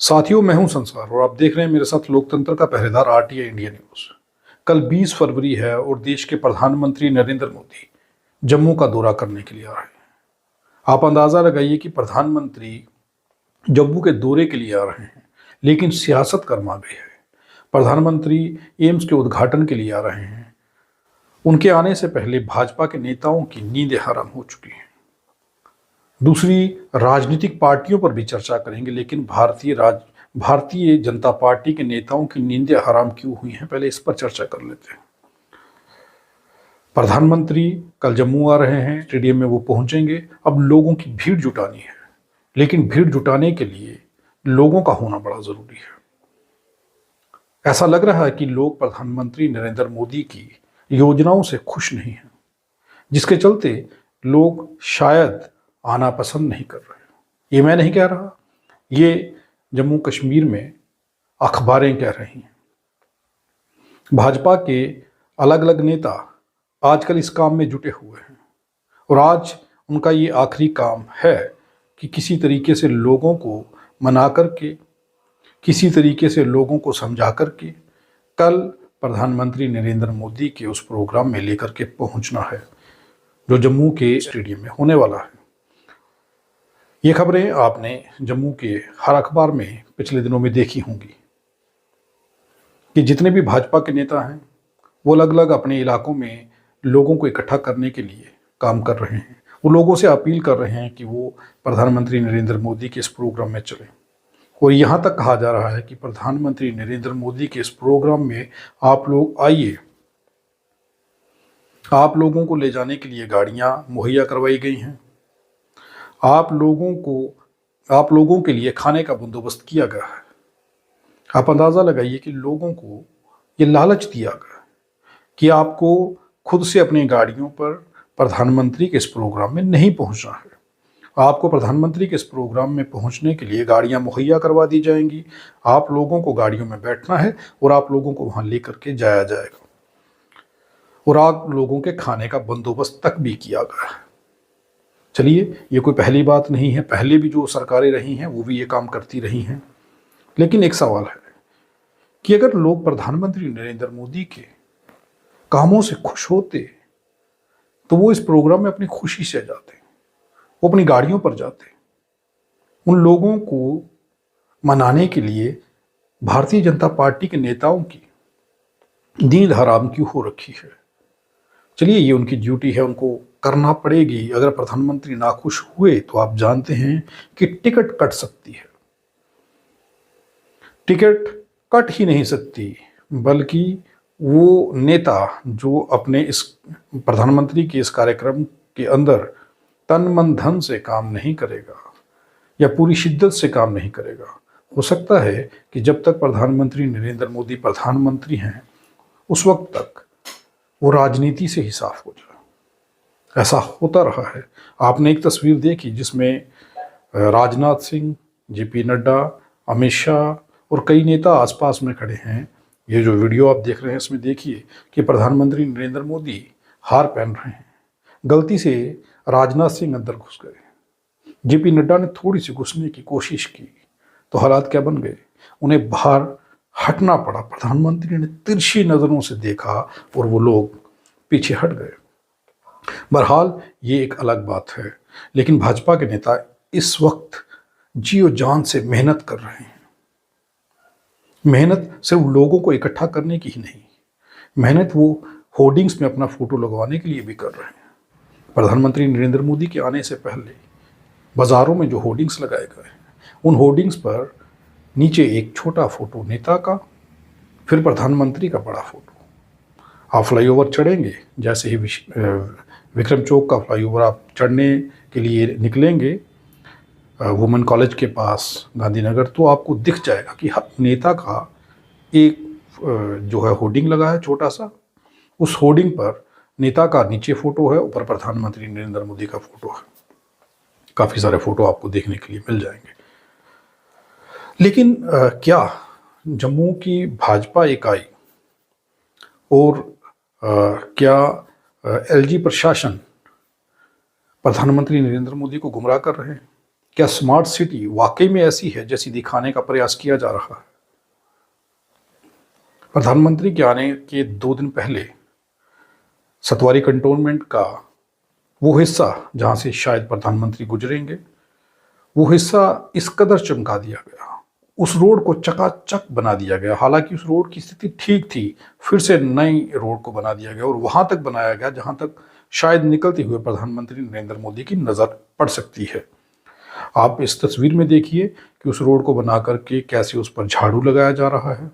साथियों, मैं हूं संसार और आप देख रहे हैं मेरे साथ लोकतंत्र का पहरेदार आरटीआई इंडिया न्यूज। कल 20 फरवरी है और देश के प्रधानमंत्री नरेंद्र मोदी जम्मू का दौरा करने के लिए आ रहे हैं। आप अंदाजा लगाइए कि प्रधानमंत्री जम्मू के दौरे के लिए आ रहे हैं, लेकिन सियासत गरमा गई है। प्रधानमंत्री एम्स के उद्घाटन के लिए आ रहे हैं। उनके आने से पहले भाजपा के नेताओं की नींदें हराम हो चुकी हैं। दूसरी, राजनीतिक पार्टियों पर भी चर्चा करेंगे, लेकिन भारतीय जनता पार्टी के नेताओं की नींदें हराम क्यों हुई हैं, पहले इस पर चर्चा कर लेते हैं। प्रधानमंत्री कल जम्मू आ रहे हैं, स्टेडियम में वो पहुंचेंगे। अब लोगों की भीड़ जुटानी है, लेकिन भीड़ जुटाने के लिए लोगों का होना बड़ा जरूरी है। ऐसा लग रहा है कि लोग प्रधानमंत्री नरेंद्र मोदी की योजनाओं से खुश नहीं हैं, जिसके चलते लोग शायद आना पसंद नहीं कर रहे। ये मैं नहीं कह रहा, ये जम्मू कश्मीर में अखबारें कह रही हैं। भाजपा के अलग अलग नेता आजकल इस काम में जुटे हुए हैं और आज उनका ये आखिरी काम है कि किसी तरीके से लोगों को मना करके, किसी तरीके से लोगों को समझा करके कल प्रधानमंत्री नरेंद्र मोदी के उस प्रोग्राम में लेकर के पहुंचना है जो जम्मू के स्टेडियम में होने वाला है। ये खबरें आपने जम्मू के हर अखबार में पिछले दिनों में देखी होंगी कि जितने भी भाजपा के नेता हैं वो अलग अलग अपने इलाकों में लोगों को इकट्ठा करने के लिए काम कर रहे हैं। वो लोगों से अपील कर रहे हैं कि वो प्रधानमंत्री नरेंद्र मोदी के इस प्रोग्राम में चलें। और यहाँ तक कहा जा रहा है कि प्रधानमंत्री नरेंद्र मोदी के इस प्रोग्राम में आप लोग आइए। आप लोगों को ले जाने के लिए गाड़ियाँ मुहैया करवाई गई हैं। आप लोगों के लिए खाने का बंदोबस्त किया गया है। आप अंदाज़ा लगाइए कि लोगों को ये लालच दिया गया कि आपको खुद से अपनी गाड़ियों पर प्रधानमंत्री के इस प्रोग्राम में नहीं पहुंचना है। आपको प्रधानमंत्री के इस प्रोग्राम में पहुंचने के लिए गाड़ियां मुहैया करवा दी जाएंगी। आप लोगों को गाड़ियों में बैठना है और आप लोगों को वहां लेकर के जाया जाएगा और आप लोगों के खाने का बंदोबस्त तक भी किया गया है। चलिए, ये कोई पहली बात नहीं है, पहले भी जो सरकारें रही हैं वो भी ये काम करती रही हैं। लेकिन एक सवाल है कि अगर लोग प्रधानमंत्री नरेंद्र मोदी के कामों से खुश होते तो वो इस प्रोग्राम में अपनी खुशी से जाते, वो अपनी गाड़ियों पर जाते। उन लोगों को मनाने के लिए भारतीय जनता पार्टी के नेताओं की नींद हराम क्यों हो रखी है? चलिए, ये उनकी ड्यूटी है, उनको करना पड़ेगी। अगर प्रधानमंत्री नाखुश हुए तो आप जानते हैं कि टिकट कट सकती है। टिकट कट ही नहीं सकती, बल्कि वो नेता जो अपने इस प्रधानमंत्री के इस कार्यक्रम के अंदर तन मन धन से काम नहीं करेगा या पूरी शिद्दत से काम नहीं करेगा, हो सकता है कि जब तक प्रधानमंत्री नरेंद्र मोदी प्रधानमंत्री हैं उस वक्त तक वो राजनीति से ही साफ हो जाए। ऐसा होता रहा है। आपने एक तस्वीर देखी जिसमें राजनाथ सिंह, जेपी नड्डा, अमित शाह और कई नेता आसपास में खड़े हैं। ये जो वीडियो आप देख रहे हैं इसमें देखिए कि प्रधानमंत्री नरेंद्र मोदी हार पहन रहे हैं। गलती से राजनाथ सिंह अंदर घुस गए, जेपी नड्डा ने थोड़ी सी घुसने की कोशिश की तो हालात क्या बन गए, उन्हें बाहर हटना पड़ा। प्रधानमंत्री ने तिरछी नज़रों से देखा और वो लोग पीछे हट गए। बहरहाल ये एक अलग बात है, लेकिन भाजपा के नेता इस वक्त जी जान से मेहनत कर रहे हैं। मेहनत सिर्फ लोगों को इकट्ठा करने की ही नहीं, मेहनत वो होर्डिंग्स में अपना फोटो लगवाने के लिए भी कर रहे हैं। प्रधानमंत्री नरेंद्र मोदी के आने से पहले बाज़ारों में जो होर्डिंग्स लगाए गए हैं, उन होर्डिंग्स पर नीचे एक छोटा फोटो नेता का, फिर प्रधानमंत्री का बड़ा फोटो। आप फ्लाईओवर चढ़ेंगे, जैसे ही विक्रम चौक का फ्लाईओवर आप चढ़ने के लिए निकलेंगे वुमेन कॉलेज के पास गांधीनगर, तो आपको दिख जाएगा कि नेता का एक जो है होर्डिंग लगा है छोटा सा। उस होर्डिंग पर नेता का नीचे फोटो है, ऊपर प्रधानमंत्री नरेंद्र मोदी का फोटो है। काफ़ी सारे फोटो आपको देखने के लिए मिल जाएंगे। लेकिन क्या जम्मू की भाजपा इकाई और क्या एलजी प्रशासन प्रधानमंत्री नरेंद्र मोदी को गुमराह कर रहे हैं? क्या स्मार्ट सिटी वाकई में ऐसी है जैसी दिखाने का प्रयास किया जा रहा है? प्रधानमंत्री के आने के 2 दिन पहले सतवारी कंटोनमेंट का वो हिस्सा जहां से शायद प्रधानमंत्री गुजरेंगे, वो हिस्सा इस कदर चमका दिया गया, उस रोड को चकाचक बना दिया गया। हालांकि उस रोड की स्थिति ठीक थी, फिर से नई रोड को बना दिया गया और वहां तक बनाया गया जहां तक शायद निकलते हुए प्रधानमंत्री नरेंद्र मोदी की नजर पड़ सकती है। आप इस तस्वीर में देखिए कि उस रोड को बना करके कैसे उस पर झाड़ू लगाया जा रहा है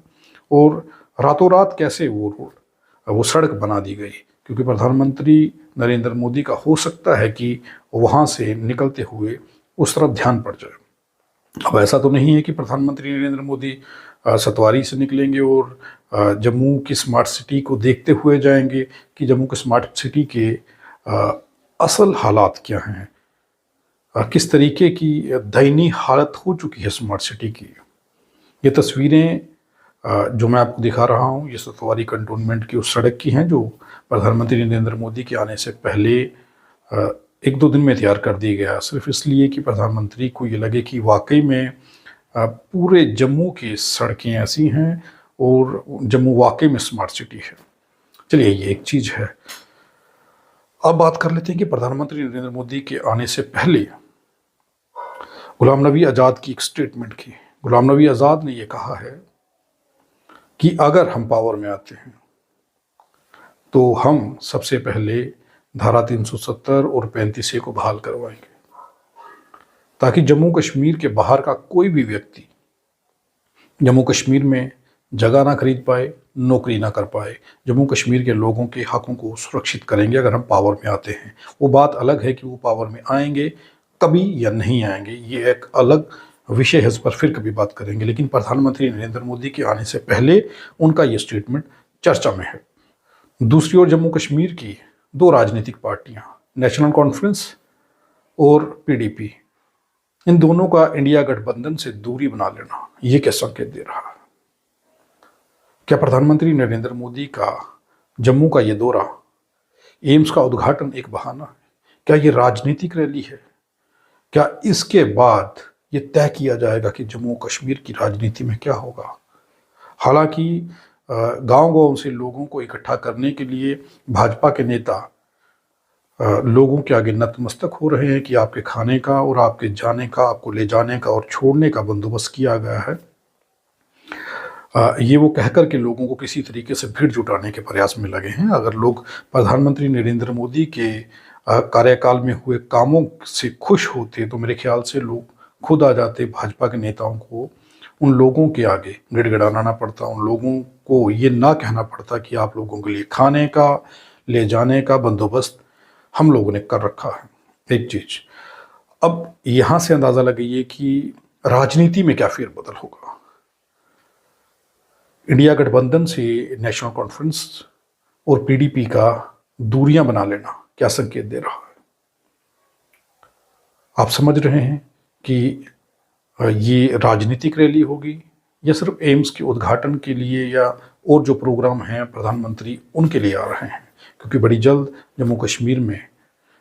और रातों रात कैसे वो सड़क बना दी गई, क्योंकि प्रधानमंत्री नरेंद्र मोदी का हो सकता है कि वहां से निकलते हुए उस तरफ ध्यान पड़ जाए। अब ऐसा तो नहीं है कि प्रधानमंत्री नरेंद्र मोदी सतवारी से निकलेंगे और जम्मू की स्मार्ट सिटी को देखते हुए जाएंगे कि जम्मू की स्मार्ट सिटी के असल हालात क्या हैं, किस तरीके की दयनीय हालत हो चुकी है स्मार्ट सिटी की। ये तस्वीरें जो मैं आपको दिखा रहा हूँ, ये सतवारी कंटोनमेंट की उस सड़क की हैं जो प्रधानमंत्री नरेंद्र मोदी के आने से पहले 1-2 दिन में तैयार कर दी गया, सिर्फ इसलिए कि प्रधानमंत्री को ये लगे कि वाकई में पूरे जम्मू की सड़कें ऐसी हैं और जम्मू वाकई में स्मार्ट सिटी है। चलिए, ये एक चीज़ है। अब बात कर लेते हैं कि प्रधानमंत्री नरेंद्र मोदी के आने से पहले गुलाम नबी आज़ाद की एक स्टेटमेंट की। गुलाम नबी आज़ाद ने यह कहा है कि अगर हम पावर में आते हैं तो हम सबसे पहले धारा 370 और 35A को बहाल करवाएंगे, ताकि जम्मू कश्मीर के बाहर का कोई भी व्यक्ति जम्मू कश्मीर में जगह ना खरीद पाए, नौकरी ना कर पाए। जम्मू कश्मीर के लोगों के हकों को सुरक्षित करेंगे अगर हम पावर में आते हैं। वो बात अलग है कि वो पावर में आएंगे कभी या नहीं आएंगे, ये एक अलग विषय है, इस पर फिर कभी बात करेंगे। लेकिन प्रधानमंत्री नरेंद्र मोदी के आने से पहले उनका ये स्टेटमेंट चर्चा में है। दूसरी ओर जम्मू कश्मीर की 2 राजनीतिक पार्टियां, नेशनल कॉन्फ्रेंस और PDP, इन दोनों का इंडिया गठबंधन से दूरी बना लेना, ये क्या संकेत दे रहा है? क्या प्रधानमंत्री नरेंद्र मोदी का जम्मू का ये दौरा, एम्स का उद्घाटन एक बहाना है? क्या ये राजनीतिक रैली है? क्या इसके बाद ये तय किया जाएगा कि जम्मू कश्मीर की राजनीति में क्या होगा? हालांकि गांव-गांव से लोगों को इकट्ठा करने के लिए भाजपा के नेता लोगों के आगे नतमस्तक हो रहे हैं कि आपके खाने का और आपके जाने का, आपको ले जाने का और छोड़ने का बंदोबस्त किया गया है। ये वो कहकर के लोगों को किसी तरीके से भीड़ जुटाने के प्रयास में लगे हैं। अगर लोग प्रधानमंत्री नरेंद्र मोदी के कार्यकाल में हुए कामों से खुश होते तो मेरे ख्याल से लोग खुद आ जाते। भाजपा के नेताओं को उन लोगों के आगे गिड़गिड़ाना ना पड़ता, उन लोगों को ये ना कहना पड़ता कि आप लोगों के लिए खाने का, ले जाने का बंदोबस्त हम लोगों ने कर रखा है। एक चीज अब यहां से अंदाजा लगाइए कि राजनीति में क्या फेरबदल होगा। इंडिया गठबंधन से नेशनल कॉन्फ्रेंस और PDP का दूरियां बना लेना क्या संकेत दे रहा है? आप समझ रहे हैं कि ये राजनीतिक रैली होगी या सिर्फ एम्स के उद्घाटन के लिए या और जो प्रोग्राम हैं प्रधानमंत्री उनके लिए आ रहे हैं? क्योंकि बड़ी जल्द जम्मू कश्मीर में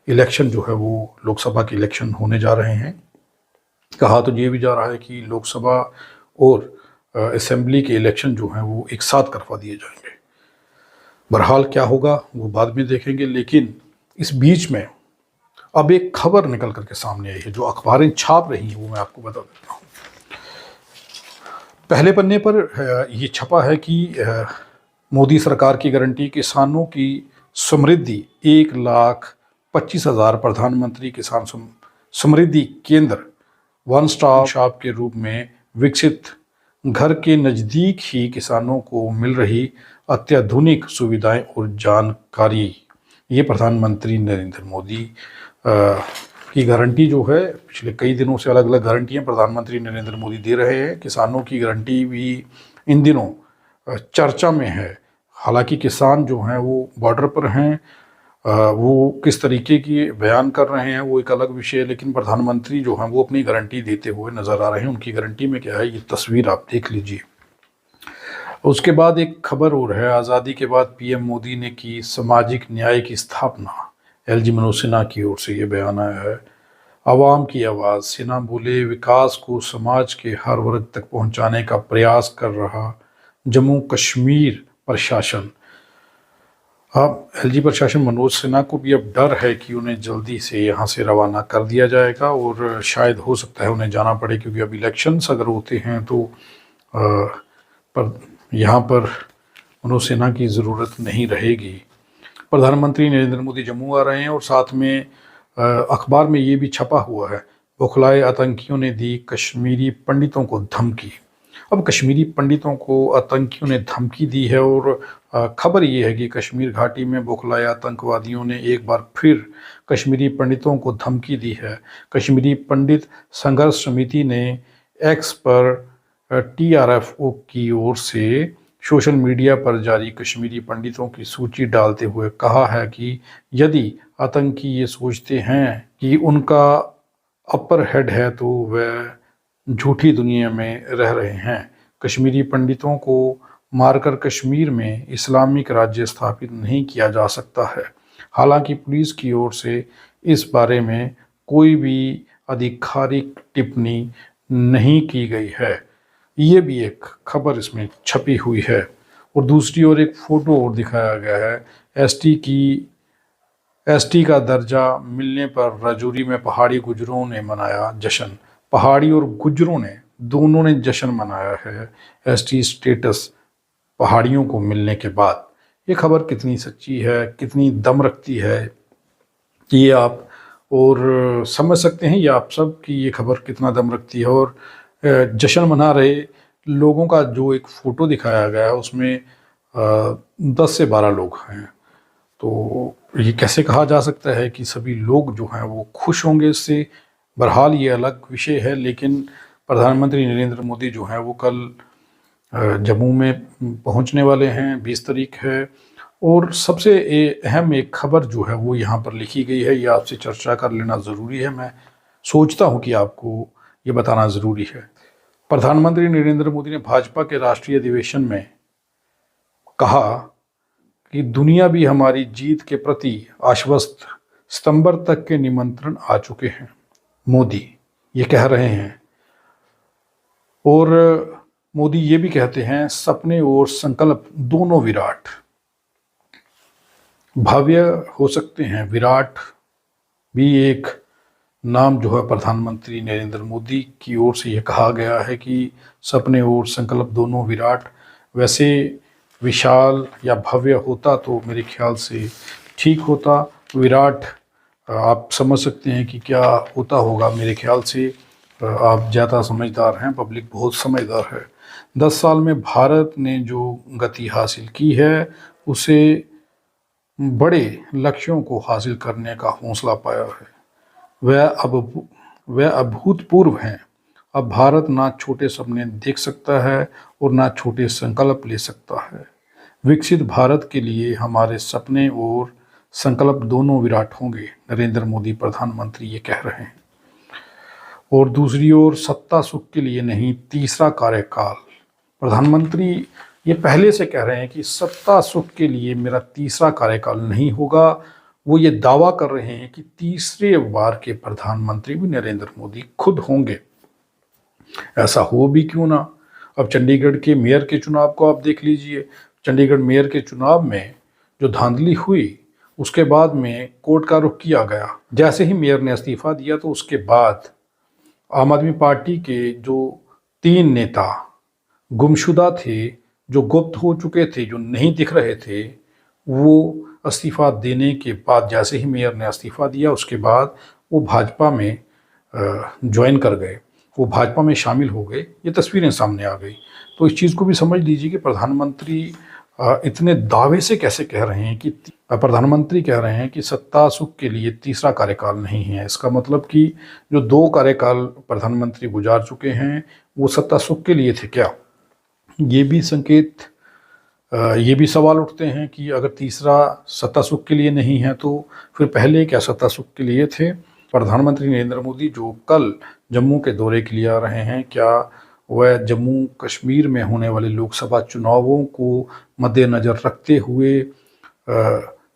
इलेक्शन जो है वो लोकसभा के इलेक्शन होने जा रहे हैं। कहा तो ये भी जा रहा है कि लोकसभा और असेंबली के इलेक्शन जो हैं वो एक साथ करवा दिए जाएंगे। बहरहाल क्या होगा वो बाद में देखेंगे। लेकिन इस बीच में अब एक खबर निकल करके सामने आई है जो अखबारें छाप रही हैं, वो मैं आपको बता देता हूँ। पहले पन्ने पर ये छपा है कि मोदी सरकार की गारंटी, किसानों की समृद्धि, 1,25,000 प्रधानमंत्री किसान समृद्धि केंद्र वन स्टॉप शॉप के रूप में विकसित, घर के नज़दीक ही किसानों को मिल रही अत्याधुनिक सुविधाएं और जानकारी। ये प्रधानमंत्री नरेंद्र मोदी की गारंटी जो है, पिछले कई दिनों से अलग अलग गारंटियां प्रधानमंत्री नरेंद्र मोदी दे रहे हैं। किसानों की गारंटी भी इन दिनों चर्चा में है। हालांकि किसान जो हैं वो बॉर्डर पर हैं, वो किस तरीके की बयान कर रहे हैं वो एक अलग विषय है। लेकिन प्रधानमंत्री जो हैं वो अपनी गारंटी देते हुए नज़र आ रहे हैं। उनकी गारंटी में क्या है, ये तस्वीर आप देख लीजिए। उसके बाद एक खबर और है, आज़ादी के बाद PM मोदी ने की सामाजिक न्याय की स्थापना। LG मनोज सिन्हा की ओर से ये बयान आया है। आवाम की आवाज़। सिन्हा बोले, विकास को समाज के हर वर्ग तक पहुंचाने का प्रयास कर रहा जम्मू कश्मीर प्रशासन। अब एलजी प्रशासन मनोज सिन्हा को भी अब डर है कि उन्हें जल्दी से यहाँ से रवाना कर दिया जाएगा और शायद हो सकता है उन्हें जाना पड़े, क्योंकि अब इलेक्शंस अगर होते हैं तो पर यहाँ पर मनोज सिन्हा की ज़रूरत नहीं रहेगी। प्रधानमंत्री नरेंद्र मोदी जम्मू आ रहे हैं और साथ में अखबार में ये भी छपा हुआ है, बौखलाए आतंकियों ने दी कश्मीरी पंडितों को धमकी। अब कश्मीरी पंडितों को आतंकियों ने धमकी दी है और खबर ये है कि कश्मीर घाटी में बौखलाए आतंकवादियों ने एक बार फिर कश्मीरी पंडितों को धमकी दी है। कश्मीरी पंडित संघर्ष समिति ने एक्स पर टीआरएफओ की ओर से सोशल मीडिया पर जारी कश्मीरी पंडितों की सूची डालते हुए कहा है कि यदि आतंकी ये सोचते हैं कि उनका अपर हेड है तो वह झूठी दुनिया में रह रहे हैं। कश्मीरी पंडितों को मारकर कश्मीर में इस्लामिक राज्य स्थापित नहीं किया जा सकता है। हालांकि पुलिस की ओर से इस बारे में कोई भी आधिकारिक टिप्पणी नहीं की गई है। ये भी एक खबर इसमें छपी हुई है। और दूसरी ओर एक फ़ोटो और दिखाया गया है, एसटी का दर्जा मिलने पर राजौरी में पहाड़ी गुजरों ने मनाया जश्न। पहाड़ी और गुजरों ने दोनों ने जश्न मनाया है एसटी स्टेटस पहाड़ियों को मिलने के बाद। ये खबर कितनी सच्ची है, कितनी दम रखती है, ये आप और समझ सकते हैं, ये आप सब की ये खबर कितना दम रखती है। और जश्न मना रहे लोगों का जो एक फ़ोटो दिखाया गया है उसमें 10 से 12 लोग हैं। तो ये कैसे कहा जा सकता है कि सभी लोग जो हैं वो खुश होंगे इससे? बहरहाल ये अलग विषय है, लेकिन प्रधानमंत्री नरेंद्र मोदी जो हैं वो कल जम्मू में पहुंचने वाले हैं, 20 तारीख है। और सबसे अहम एक खबर जो है वो यहाँ पर लिखी गई है, ये आपसे चर्चा कर लेना ज़रूरी है। मैं सोचता हूँ कि आपको ये बताना ज़रूरी है। प्रधानमंत्री नरेंद्र मोदी ने भाजपा के राष्ट्रीय अधिवेशन में कहा कि दुनिया भी हमारी जीत के प्रति आश्वस्त, सितंबर तक के निमंत्रण आ चुके हैं, मोदी ये कह रहे हैं। और मोदी ये भी कहते हैं, सपने और संकल्प दोनों विराट भव्य हो सकते हैं। विराट भी एक नाम जो है प्रधानमंत्री नरेंद्र मोदी की ओर से यह कहा गया है कि सपने और संकल्प दोनों विराट। वैसे विशाल या भव्य होता तो मेरे ख्याल से ठीक होता। विराट आप समझ सकते हैं कि क्या होता होगा। मेरे ख्याल से आप ज़्यादा समझदार हैं, पब्लिक बहुत समझदार है। 10 साल में भारत ने जो गति हासिल की है उसे बड़े लक्ष्यों को हासिल करने का हौसला पाया है। वह अभूतपूर्व हैं। अब भारत ना छोटे सपने देख सकता है और ना छोटे संकल्प ले सकता है। विकसित भारत के लिए हमारे सपने और संकल्प दोनों विराट होंगे, नरेंद्र मोदी प्रधानमंत्री ये कह रहे हैं। और दूसरी ओर सत्ता सुख के लिए नहीं, तीसरा कार्यकाल। प्रधानमंत्री ये पहले से कह रहे हैं कि सत्ता सुख के लिए मेरा तीसरा कार्यकाल नहीं होगा। वो ये दावा कर रहे हैं कि तीसरे बार के प्रधानमंत्री भी नरेंद्र मोदी खुद होंगे। ऐसा हो भी क्यों ना। अब चंडीगढ़ के मेयर के चुनाव को आप देख लीजिए। चंडीगढ़ मेयर के चुनाव में जो धांधली हुई उसके बाद में कोर्ट का रुख किया गया। जैसे ही मेयर ने इस्तीफा दिया तो उसके बाद आम आदमी पार्टी के जो 3 नेता गुमशुदा थे, जो गुप्त हो चुके थे, जो नहीं दिख रहे थे, वो इस्तीफा देने के बाद जैसे ही मेयर ने इस्तीफा दिया उसके बाद वो भाजपा में ज्वाइन कर गए, वो भाजपा में शामिल हो गए। ये तस्वीरें सामने आ गई। तो इस चीज़ को भी समझ लीजिए कि प्रधानमंत्री इतने दावे से कैसे कह रहे हैं कि प्रधानमंत्री कह रहे हैं कि सत्ता सुख के लिए तीसरा कार्यकाल नहीं है। इसका मतलब कि जो 2 कार्यकाल प्रधानमंत्री गुजार चुके हैं वो सत्ता सुख के लिए थे क्या? ये भी संकेत, ये भी सवाल उठते हैं कि अगर तीसरा सत्ता सुख के लिए नहीं है तो फिर पहले क्या सत्ता सुख के लिए थे? प्रधानमंत्री नरेंद्र मोदी जो कल जम्मू के दौरे के लिए आ रहे हैं, क्या वह जम्मू कश्मीर में होने वाले लोकसभा चुनावों को मद्देनज़र रखते हुए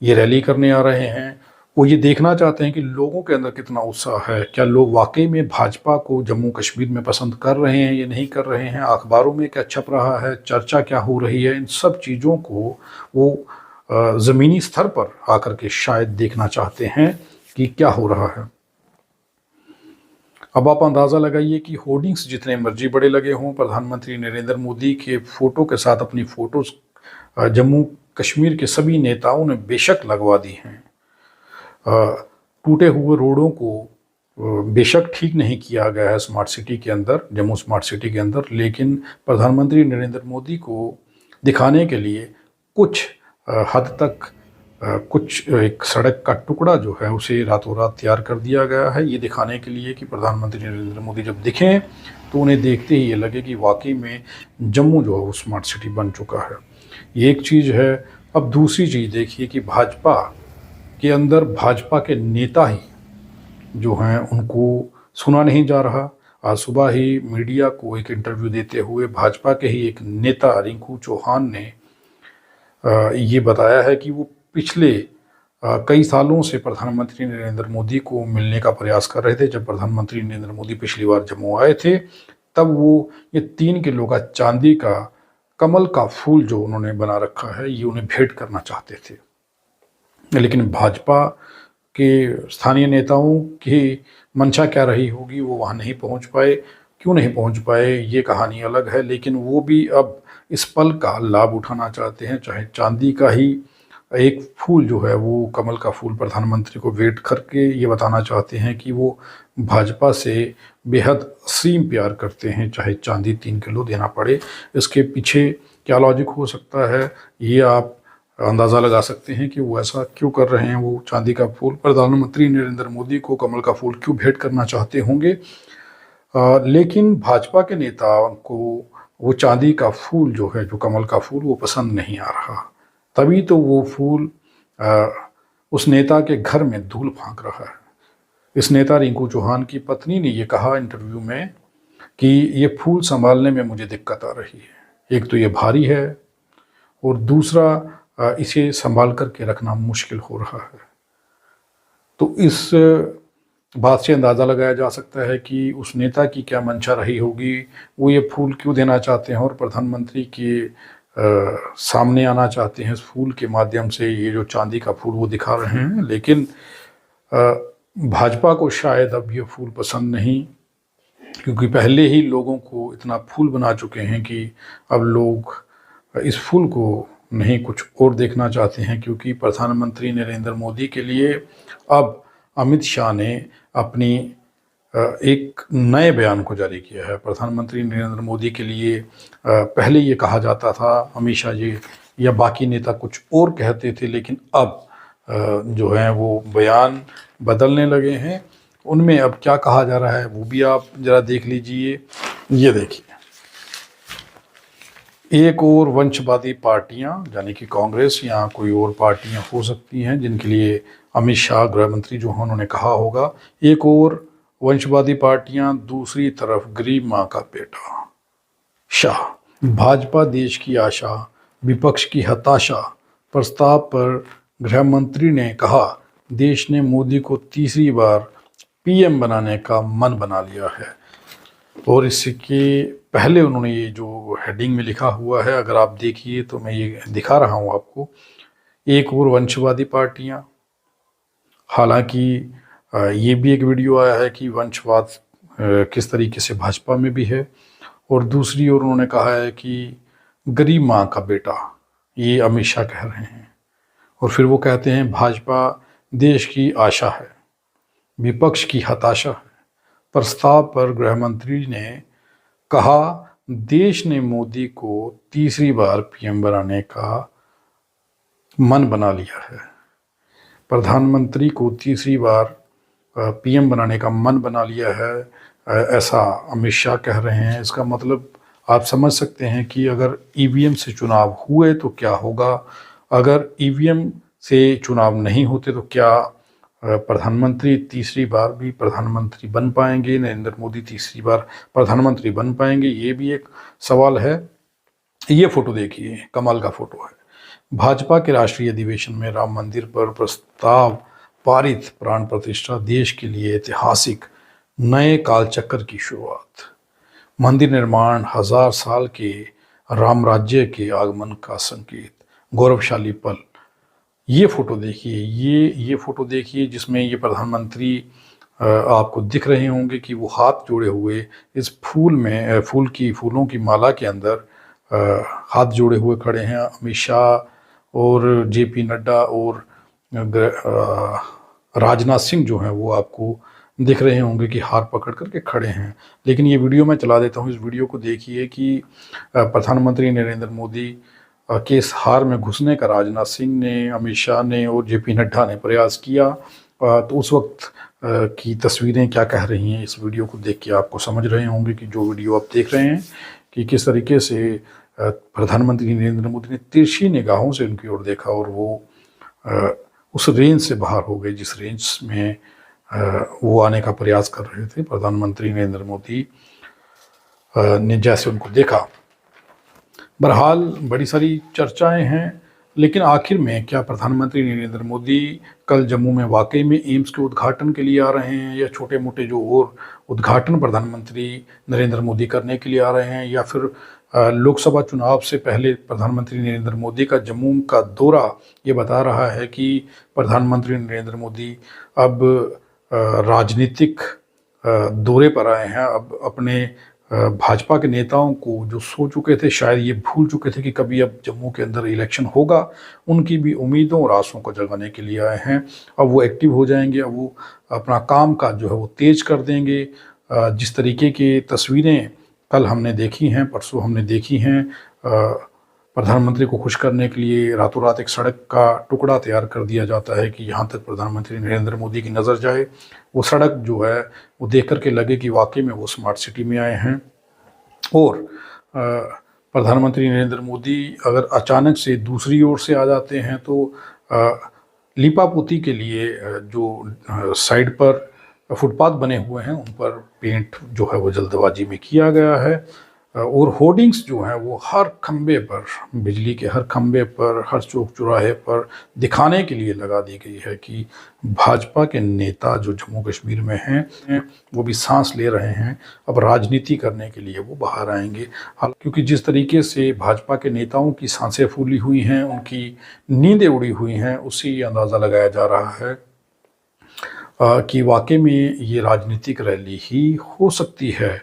ये रैली करने आ रहे हैं? वो ये देखना चाहते हैं कि लोगों के अंदर कितना उत्साह है, क्या लोग वाकई में भाजपा को जम्मू कश्मीर में पसंद कर रहे हैं या नहीं कर रहे हैं, अखबारों में क्या छप रहा है, चर्चा क्या हो रही है। इन सब चीज़ों को वो ज़मीनी स्तर पर आकर के शायद देखना चाहते हैं कि क्या हो रहा है। अब आप अंदाज़ा लगाइए कि होर्डिंग्स जितने मर्जी बड़े लगे हों, प्रधानमंत्री नरेंद्र मोदी के फ़ोटो के साथ अपनी फ़ोटोज़ जम्मू कश्मीर के सभी नेताओं ने बेशक लगवा दी हैं। टूटे हुए रोडों को बेशक ठीक नहीं किया गया है स्मार्ट सिटी के अंदर, जम्मू स्मार्ट सिटी के अंदर, लेकिन प्रधानमंत्री नरेंद्र मोदी को दिखाने के लिए कुछ हद तक कुछ एक सड़क का टुकड़ा जो है उसे रातों रात तैयार कर दिया गया है, ये दिखाने के लिए कि प्रधानमंत्री नरेंद्र मोदी जब दिखें तो उन्हें देखते ही ये लगे कि वाकई में जम्मू जो है वो स्मार्ट सिटी बन चुका है। ये एक चीज़ है। अब दूसरी चीज़ देखिए कि भाजपा के अंदर भाजपा के नेता ही जो हैं उनको सुना नहीं जा रहा। आज सुबह ही मीडिया को एक इंटरव्यू देते हुए भाजपा के ही एक नेता रिंकू चौहान ने ये बताया है कि वो पिछले कई सालों से प्रधानमंत्री नरेंद्र मोदी को मिलने का प्रयास कर रहे थे। जब प्रधानमंत्री नरेंद्र मोदी पिछली बार जम्मू आए थे तब वो ये 3 किलो का चांदी का कमल का फूल जो उन्होंने बना रखा है ये उन्हें भेंट करना चाहते थे, लेकिन भाजपा के स्थानीय नेताओं की मंशा क्या रही होगी, वो वहाँ नहीं पहुँच पाए। क्यों नहीं पहुँच पाए ये कहानी अलग है, लेकिन वो भी अब इस पल का लाभ उठाना चाहते हैं। चाहे चांदी का ही एक फूल जो है वो कमल का फूल प्रधानमंत्री को भेंट करके ये बताना चाहते हैं कि वो भाजपा से बेहद असीम प्यार करते हैं, चाहे चांदी 3 किलो देना पड़े। इसके पीछे क्या लॉजिक हो सकता है ये आप अंदाज़ा लगा सकते हैं कि वो ऐसा क्यों कर रहे हैं। वो चांदी का फूल प्रधानमंत्री नरेंद्र मोदी को कमल का फूल क्यों भेंट करना चाहते होंगे। लेकिन भाजपा के नेता को वो चांदी का फूल जो है, जो कमल का फूल, वो पसंद नहीं आ रहा। तभी तो वो फूल उस नेता के घर में धूल फांक रहा है। इस नेता रिंकू चौहान की पत्नी ने ये कहा इंटरव्यू में कि ये फूल संभालने में मुझे दिक्कत आ रही है। एक तो ये भारी है और दूसरा इसे संभाल करके रखना मुश्किल हो रहा है। तो इस बात से अंदाज़ा लगाया जा सकता है कि उस नेता की क्या मंशा रही होगी, वो ये फूल क्यों देना चाहते हैं और प्रधानमंत्री के सामने आना चाहते हैं। इस फूल के माध्यम से ये जो चांदी का फूल वो दिखा रहे हैं, लेकिन भाजपा को शायद अब ये फूल पसंद नहीं, क्योंकि पहले ही लोगों को इतना फूल बना चुके हैं कि अब लोग इस फूल को नहीं कुछ और देखना चाहते हैं। क्योंकि प्रधानमंत्री नरेंद्र मोदी के लिए अब अमित शाह ने अपनी एक नए बयान को जारी किया है। प्रधानमंत्री नरेंद्र मोदी के लिए पहले ये कहा जाता था हमेशा ये या बाकी नेता कुछ और कहते थे, लेकिन अब जो है वो बयान बदलने लगे हैं। उनमें अब क्या कहा जा रहा है वो भी आप ज़रा देख लीजिए। ये देखिए, एक और वंशवादी पार्टियां यानी कि कांग्रेस या कोई और पार्टियां हो सकती हैं जिनके लिए अमित शाह गृह मंत्री जो हैं उन्होंने कहा होगा। एक और वंशवादी पार्टियां, दूसरी तरफ गरीब माँ का बेटा शाह। भाजपा देश की आशा, विपक्ष की हताशा। प्रस्ताव पर गृह मंत्री ने कहा देश ने मोदी को तीसरी बार पीएम बनाने का मन बना लिया है। और इसके पहले उन्होंने ये जो हेडिंग में लिखा हुआ है, अगर आप देखिए तो मैं ये दिखा रहा हूँ आपको, एक और वंशवादी पार्टियां। हालांकि ये भी एक वीडियो आया है कि वंशवाद किस तरीके से भाजपा में भी है, और दूसरी ओर उन्होंने कहा है कि गरीब माँ का बेटा, ये अमित शाह कह रहे हैं। और फिर वो कहते हैं भाजपा देश की आशा है, विपक्ष की हताशा है। प्रस्ताव पर गृह मंत्री ने कहा देश ने मोदी को तीसरी बार पीएम बनाने का मन बना लिया है। प्रधानमंत्री को तीसरी बार पीएम बनाने का मन बना लिया है, ऐसा अमित शाह कह रहे हैं। इसका मतलब आप समझ सकते हैं कि अगर ईवीएम से चुनाव हुए तो क्या होगा, अगर ईवीएम से चुनाव नहीं होते तो क्या प्रधानमंत्री तीसरी बार भी प्रधानमंत्री बन पाएंगे, नरेंद्र मोदी तीसरी बार प्रधानमंत्री बन पाएंगे, ये भी एक सवाल है। ये फोटो देखिए, कमाल का फोटो है। भाजपा के राष्ट्रीय अधिवेशन में राम मंदिर पर प्रस्ताव पारित प्राण प्रतिष्ठा देश के लिए ऐतिहासिक नए कालचक्र की शुरुआत। मंदिर निर्माण 1000 साल के राम राज्य के आगमन का संकेत, गौरवशाली पल। ये फोटो देखिए, ये फोटो देखिए जिसमें ये प्रधानमंत्री आपको दिख रहे होंगे कि वो हाथ जोड़े हुए इस फूलों की माला के अंदर हाथ जोड़े हुए खड़े हैं। अमित शाह और जेपी नड्डा और राजनाथ सिंह जो हैं वो आपको दिख रहे होंगे कि हाथ पकड़ करके खड़े हैं। लेकिन ये वीडियो मैं चला देता हूँ, इस वीडियो को देखिए कि प्रधानमंत्री नरेंद्र मोदी के इस हार में घुसने का राजनाथ सिंह ने, अमित शाह ने और जेपी नड्डा ने प्रयास किया। तो उस वक्त की तस्वीरें क्या कह रही हैं, इस वीडियो को देख के आपको समझ रहे होंगे कि जो वीडियो आप देख रहे हैं कि किस तरीके से प्रधानमंत्री नरेंद्र मोदी ने तिरछी निगाहों से उनकी ओर देखा और वो उस रेंज से बाहर हो गए जिस रेंज में वो आने का प्रयास कर रहे थे। प्रधानमंत्री नरेंद्र मोदी ने जैसे उनको देखा। बहरहाल बड़ी सारी चर्चाएं हैं, लेकिन आखिर में क्या प्रधानमंत्री नरेंद्र मोदी कल जम्मू में वाकई में एम्स के उद्घाटन के लिए आ रहे हैं, या छोटे मोटे जो और उद्घाटन प्रधानमंत्री नरेंद्र मोदी करने के लिए आ रहे हैं, या फिर लोकसभा चुनाव से पहले प्रधानमंत्री नरेंद्र मोदी का जम्मू का दौरा ये बता रहा है कि प्रधानमंत्री नरेंद्र मोदी अब राजनीतिक दौरे पर आए हैं। अब अपने भाजपा के नेताओं को जो सो चुके थे, शायद ये भूल चुके थे कि कभी अब जम्मू के अंदर इलेक्शन होगा, उनकी भी उम्मीदों और आशों को जगाने के लिए आए हैं। अब वो एक्टिव हो जाएंगे, अब वो अपना काम का जो है वो तेज कर देंगे। जिस तरीके की तस्वीरें कल हमने देखी हैं, परसों हमने देखी हैं, प्रधानमंत्री को खुश करने के लिए रातों रात एक सड़क का टुकड़ा तैयार कर दिया जाता है कि यहाँ तक प्रधानमंत्री नरेंद्र मोदी की नज़र जाए। वो सड़क जो है वो देख करके लगे कि वाकई में वो स्मार्ट सिटी में आए हैं। और प्रधानमंत्री नरेंद्र मोदी अगर अचानक से दूसरी ओर से आ जाते हैं तो लीपापोती के लिए जो साइड पर फुटपाथ बने हुए हैं उन पर पेंट जो है वो जल्दबाजी में किया गया है। और होर्डिंग्स जो हैं वो हर खंबे पर, बिजली के हर खंबे पर, हर चौक चौराहे पर दिखाने के लिए लगा दी गई है कि भाजपा के नेता जो जम्मू कश्मीर में हैं वो भी सांस ले रहे हैं, अब राजनीति करने के लिए वो बाहर आएंगे। क्योंकि जिस तरीके से भाजपा के नेताओं की सांसें फूली हुई हैं, उनकी नींदें उड़ी हुई हैं, उससे ये अंदाज़ा लगाया जा रहा है कि वाकई में ये राजनीतिक रैली ही हो सकती है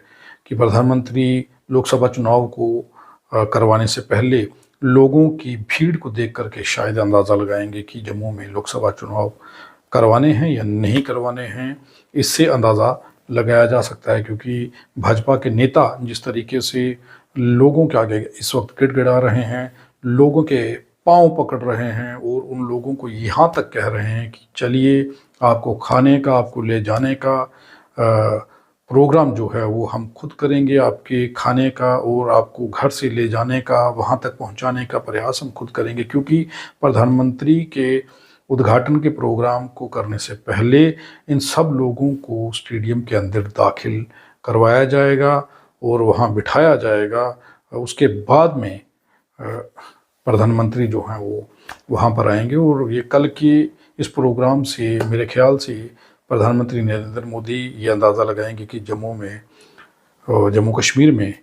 कि प्रधानमंत्री लोकसभा चुनाव को करवाने से पहले लोगों की भीड़ को देख करके शायद अंदाज़ा लगाएंगे कि जम्मू में लोकसभा चुनाव करवाने हैं या नहीं करवाने हैं। इससे अंदाज़ा लगाया जा सकता है, क्योंकि भाजपा के नेता जिस तरीके से लोगों के आगे इस वक्त गिड़गिड़ा रहे हैं, लोगों के पांव पकड़ रहे हैं और उन लोगों को यहाँ तक कह रहे हैं कि चलिए आपको खाने का, आपको ले जाने का प्रोग्राम जो है वो हम खुद करेंगे, आपके खाने का और आपको घर से ले जाने का, वहाँ तक पहुँचाने का प्रयास हम खुद करेंगे। क्योंकि प्रधानमंत्री के उद्घाटन के प्रोग्राम को करने से पहले इन सब लोगों को स्टेडियम के अंदर दाखिल करवाया जाएगा और वहाँ बिठाया जाएगा। उसके बाद में प्रधानमंत्री जो हैं वो वहाँ पर आएंगे। और ये कल के इस प्रोग्राम से मेरे ख्याल से प्रधानमंत्री नरेंद्र मोदी ये अंदाज़ा लगाएंगे कि जम्मू कश्मीर में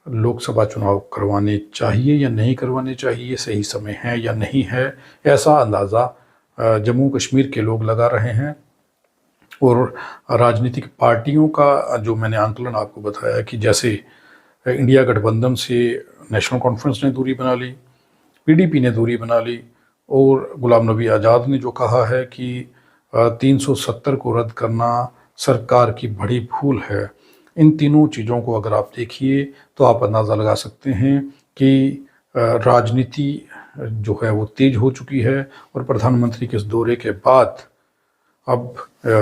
लोकसभा चुनाव करवाने चाहिए या नहीं करवाने चाहिए, सही समय है या नहीं है, ऐसा अंदाज़ा जम्मू कश्मीर के लोग लगा रहे हैं। और राजनीतिक पार्टियों का जो मैंने आंकलन आपको बताया कि जैसे इंडिया गठबंधन से नेशनल कॉन्फ्रेंस ने दूरी बना ली, पीडीपी ने दूरी बना ली, और गुलाम नबी आज़ाद ने जो कहा है कि 370 को रद्द करना सरकार की बड़ी भूल है। इन तीनों चीज़ों को अगर आप देखिए तो आप अंदाज़ा लगा सकते हैं कि राजनीति जो है वो तेज हो चुकी है। और प्रधानमंत्री के इस दौरे के बाद अब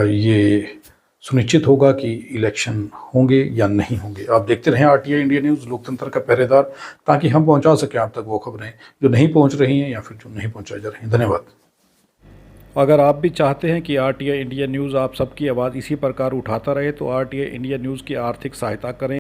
ये सुनिश्चित होगा कि इलेक्शन होंगे या नहीं होंगे। आप देखते रहें आरटीआई इंडिया न्यूज़, लोकतंत्र का पहरेदार, ताकि हम पहुंचा सकें आप तक वो खबरें जो नहीं पहुंच रही हैं या फिर जो नहीं पहुंचाई जा रही हैं। धन्यवाद। अगर आप भी चाहते हैं कि आरटीआई इंडिया न्यूज़ आप सबकी आवाज़ इसी प्रकार उठाता रहे तो आरटीआई इंडिया न्यूज़ की आर्थिक सहायता करें।